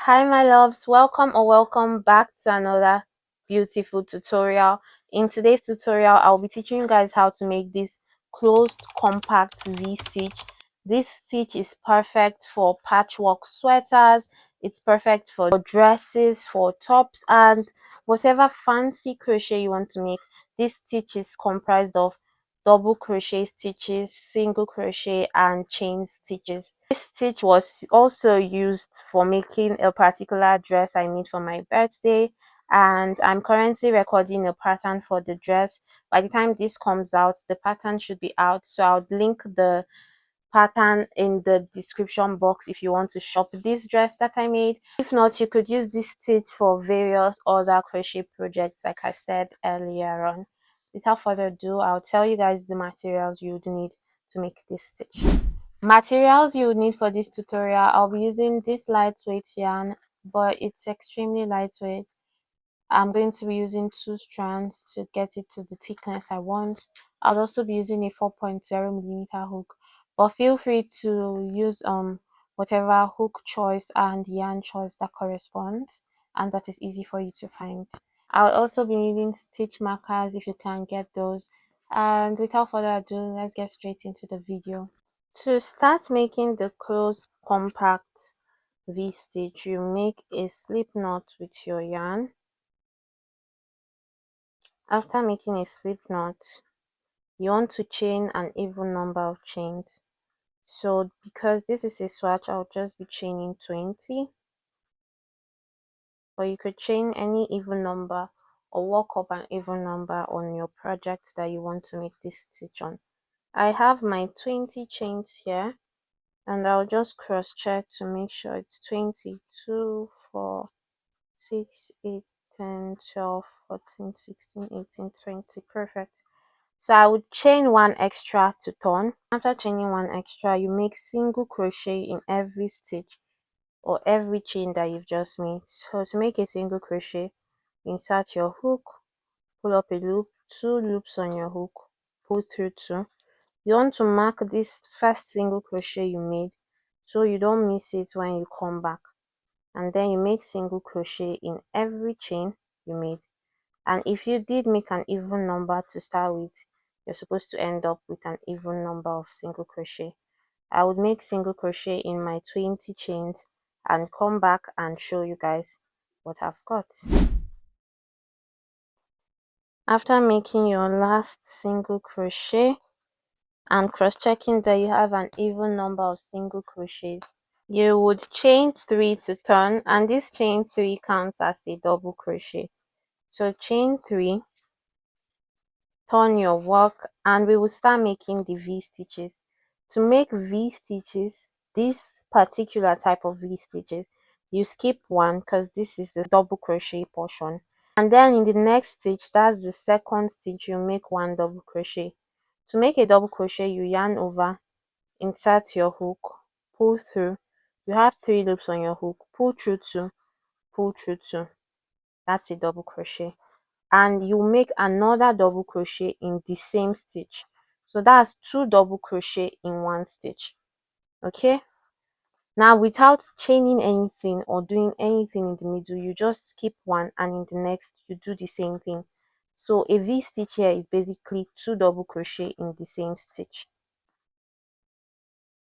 Hi my loves, welcome back to another beautiful tutorial. In today's tutorial I'll be teaching you guys how to make this closed compact V-stitch. This stitch is perfect for patchwork sweaters, it's perfect for dresses, for tops, and whatever fancy crochet you want to make. This stitch is comprised of double crochet stitches, single crochet, and chain stitches. This stitch was also used for making a particular dress I made for my birthday, and I'm currently recording a pattern for the dress. By the time this comes out, the pattern should be out, so I'll link the pattern in the description box if you want to shop this dress that I made. If not, you could use this stitch for various other crochet projects like I said earlier on. Without further ado, I'll tell you guys the materials you would need to make this stitch. Materials you would need for this tutorial: I'll be using this lightweight yarn, but it's extremely lightweight. I'm going to be using 2 strands to get it to the thickness I want. I'll also be using a 4.0mm hook, but feel free to use whatever hook choice and yarn choice that corresponds and that is easy for you to find. I'll also be needing stitch markers if you can get those. And without further ado, let's get straight into the video. To start making the closed compact V-stitch, you make a slip knot with your yarn. After making a slip knot, you want to chain an even number of chains. So because this is a swatch, I'll just be chaining 20, or you could chain any even number or work up an even number on your project that you want to make this stitch on. I have my 20 chains here, and I'll just cross check to make sure it's 20. 2, 4, 6, 8, 10, 12, 14, 16, 18, 20. Perfect. So I would chain 1 extra to turn. After chaining 1 extra, you make single crochet in every stitch or every chain that you've just made. So to make a single crochet, insert your hook, pull up a loop, 2 loops on your hook, pull through 2. You want to mark this first single crochet you made so you don't miss it when you come back, and then you make single crochet in every chain you made. And if you did make an even number to start with, you're supposed to end up with an even number of single crochet. I would make single crochet in my 20 chains and come back and show you guys what I've got. After making your last single crochet and cross-checking that you have an even number of single crochets, you would chain 3 to turn, and this chain 3 counts as a double crochet. So chain 3, turn your work, and we will start making the V stitches. To make V stitches, this particular type of V stitches, you skip 1 because this is the double crochet portion, and then in the next stitch, that's the second stitch, you make 1 double crochet. To make a double crochet, you yarn over, insert your hook, pull through. You have 3 loops on your hook, pull through 2, pull through 2. That's a double crochet, and you make another double crochet in the same stitch. So that's 2 double crochet in 1 stitch. Okay, now without chaining anything or doing anything in the middle, you just skip 1, and in the next you do the same thing. So a V stitch here is basically 2 double crochet in the same stitch.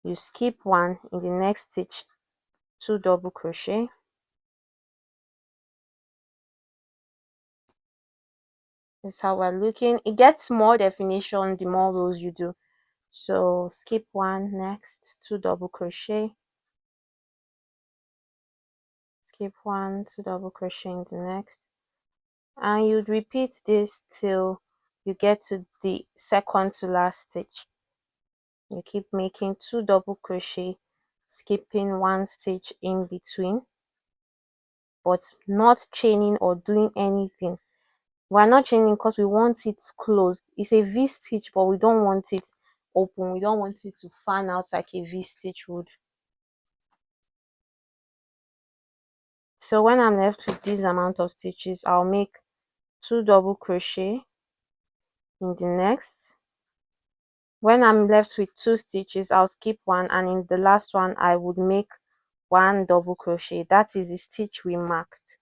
You skip 1, in the next stitch 2 double crochet. That's how we're looking. It gets more definition the more rows you do. So skip 1, next 2 double crochet, skip 1, 2 double crochet in the next, and you'd repeat this till you get to the second to last stitch. You keep making 2 double crochet, skipping 1 stitch in between, but not chaining or doing anything. We're not chaining because we want it closed. It's a V stitch, but we don't want it open. We don't want it to fan out like a V stitch would. So when I'm left with this amount of stitches, I'll make 2 double crochet in the next. When I'm left with 2 stitches, I'll skip 1, and in the last one I would make one double crochet. That is the stitch we marked.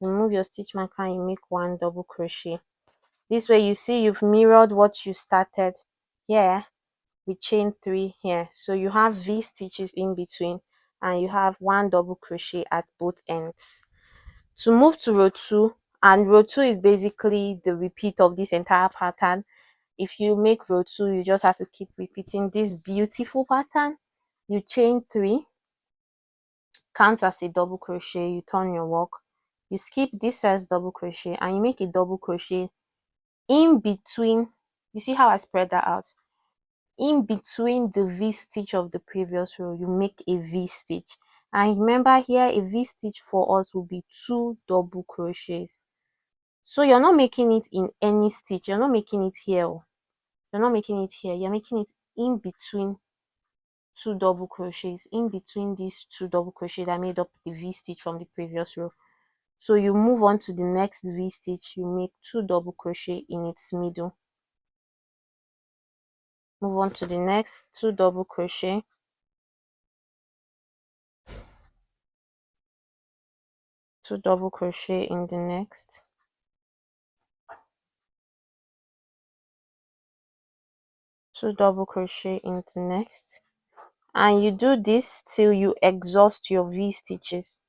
Remove your stitch marker and you make one double crochet. This way you see you've mirrored what you started here with chain 3 here. So you have V stitches in between and you have one double crochet at both ends. To move to row 2, and row 2 is basically the repeat of this entire pattern. If you make row 2, you just have to keep repeating this beautiful pattern. You chain 3, count as a double crochet, you turn your work, you skip this first double crochet and you make a double crochet in between. You see how I spread that out? In between the V stitch of the previous row, you make a V stitch. And remember here, a V stitch for us will be 2 double crochets. So you're not making it in any stitch, you're not making it here, you're not making it here, you're making it in between 2 double crochets, in between these 2 double crochets that made up the V stitch from the previous row. So you move on to the next V stitch, you make 2 double crochet in its middle. Move on to the next, 2 double crochet, 2 double crochet in the next, 2 double crochet in the next, and you do this till you exhaust your V stitches,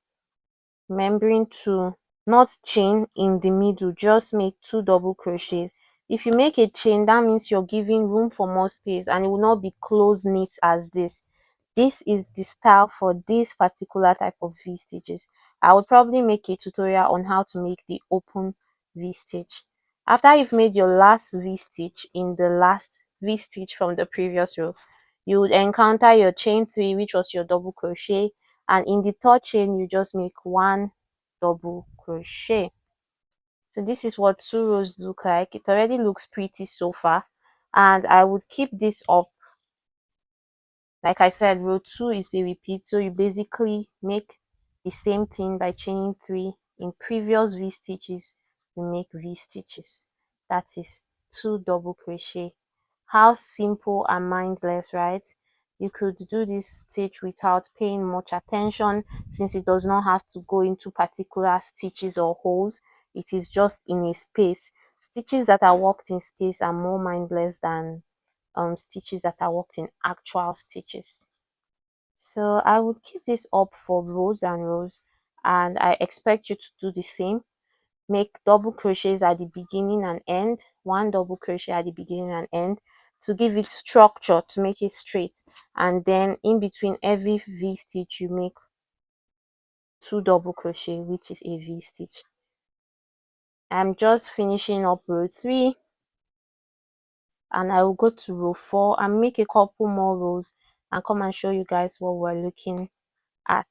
remembering to not chain in the middle, just make 2 double crochets. If you make a chain, that means you're giving room for more space and it will not be close knit as this. This is the style for this particular type of V stitches. I would probably make a tutorial on how to make the open V stitch. After you've made your last V stitch in the last V stitch from the previous row, you would encounter your chain 3, which was your double crochet, and in the third chain you just make 1 double crochet. So this is what 2 rows look like. It already looks pretty so far, and I would keep this up. Like I said, row 2 is a repeat, so you basically make the same thing by chaining 3 in previous V stitches. You make V stitches. That is 2 double crochet. How simple and mindless, right? You could do this stitch without paying much attention, since it does not have to go into particular stitches or holes. It is just in a space. Stitches that are worked in space are more mindless than stitches that are worked in actual stitches. So I would keep this up for rows and rows, and I expect you to do the same. Make double crochets at the beginning and end, 1 double crochet at the beginning and end to give it structure, to make it straight, and then in between every V stitch you make 2 double crochet, which is a V stitch. I'm just finishing up row 3 and I will go to row 4 and make a couple more rows and come and show you guys what we're looking at.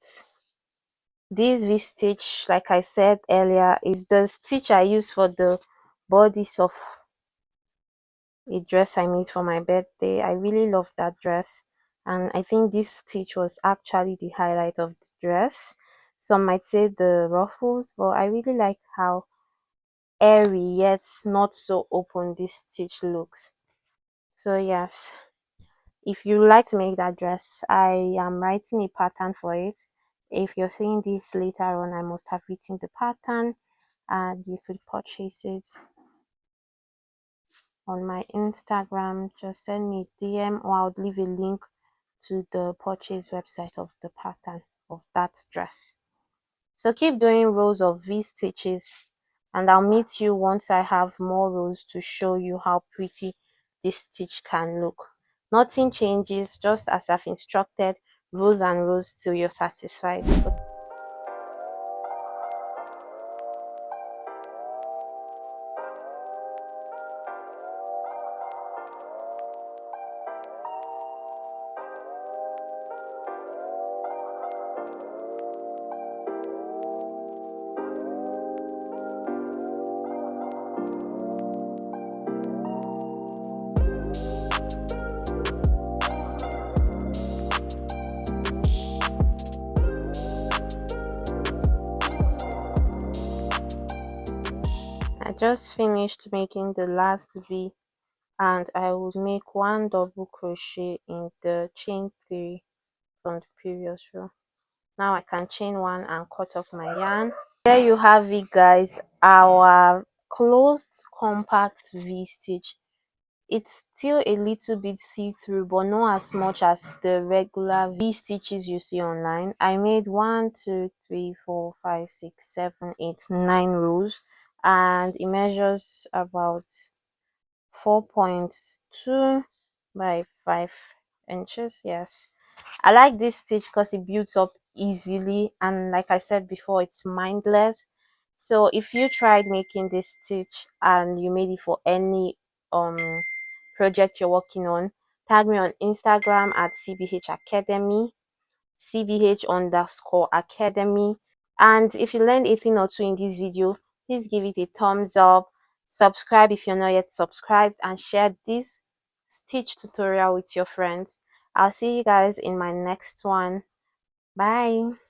This V stitch, like I said earlier, is the stitch I use for the bodice of a dress I made for my birthday. I really love that dress, and I think this stitch was actually the highlight of the dress. Some might say the ruffles, but I really like how airy yet not so open this stitch looks. So yes, if you like to make that dress, I am writing a pattern for it. If you're seeing this later on, I must have written the pattern and you could purchase it on my Instagram. Just send me a DM or I'll leave a link to the purchase website of the pattern of that dress. So keep doing rows of V stitches and I'll meet you once I have more rows to show you how pretty this stitch can look. Nothing changes, just as I've instructed, rows and rows till you're satisfied. I just finished making the last V and I will make 1 double crochet in the chain 3 from the previous row. Now I can chain one and cut off my yarn. There you have it, guys, our closed compact V-stitch. It's still a little bit see-through, but not as much as the regular V-stitches you see online. I made 1, 2, 3, 4, 5, 6, 7, 8, 9 rows, and it measures about 4.2 by 5 inches. Yes, I like this stitch because it builds up easily, and like I said before, it's mindless. So if you tried making this stitch and you made it for any um project you're working on, tag me on Instagram at cbh academy, cbh_academy. And if you learned a thing or two in this video, please give it a thumbs up, subscribe if you're not yet subscribed, and share this stitch tutorial with your friends. I'll see you guys in my next one. Bye.